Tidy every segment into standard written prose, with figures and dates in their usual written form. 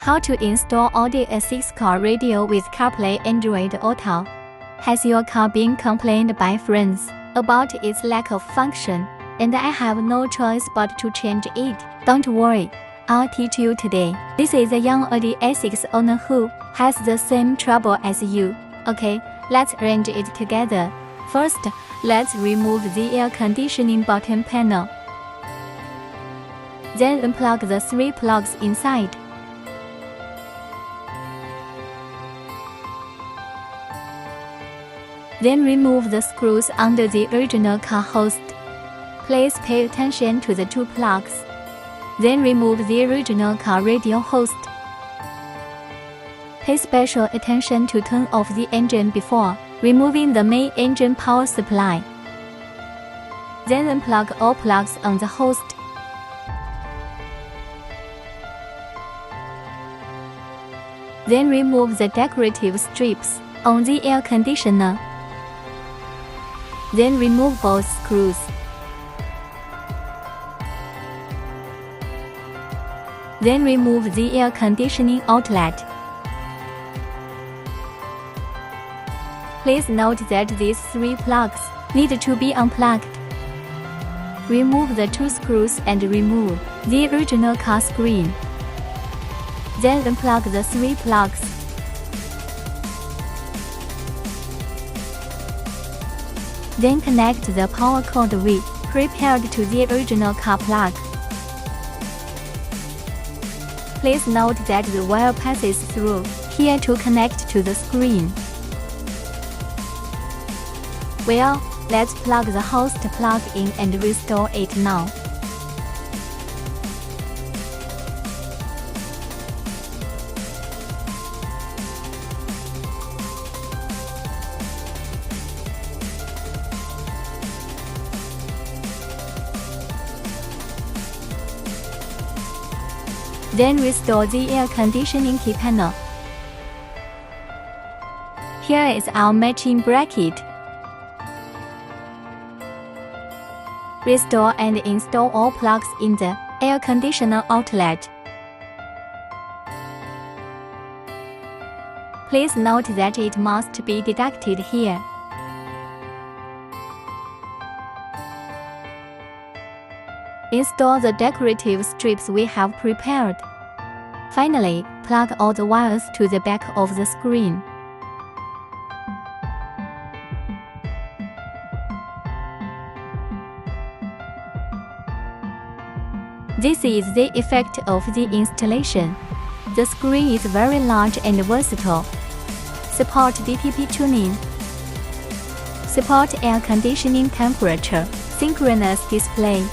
How to install Audi A6 car radio with Carplay Android Auto. Has your car been complained by friends about its lack of function, and I have no choice but to change it? Don't worry, I'll teach you today. This is a young Audi A6 owner who has the same trouble as you. Okay, let's arrange it together. First, let's remove the air conditioning bottom panel. Then unplug the 3 plugs inside. Then remove the screws under the original car host. Please pay attention to the 2 plugs. Then remove the original car radio host. Pay special attention to turn off the engine before removing the main engine power supply. Then unplug all plugs on the host. Then remove the decorative strips on the air conditioner. Then remove both screws. Then remove the air conditioning outlet. Please note that these 3 plugs need to be unplugged. Remove the 2 screws and remove the original car screen. Then unplug the 3 plugs. Then connect the power cord we prepared to the original car plug. Please note that the wire passes through here to connect to the screen. Well, let's plug the host plug in and restore it now. Then restore the air conditioning key panel. Here is our matching bracket. Restore and install all plugs in the air conditioner outlet. Please note that it must be deducted here. Install the decorative strips we have prepared. Finally, plug all the wires to the back of the screen. This is the effect of the installation. The screen is very large and versatile. Support DTP tuning. Support air conditioning temperature, synchronous display.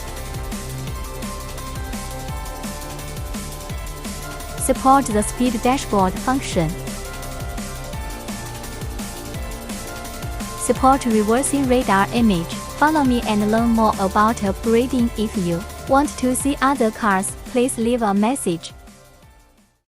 Support the speed dashboard function. Support reversing radar image. Follow me and learn more about upgrading. If you want to see other cars, please leave a message.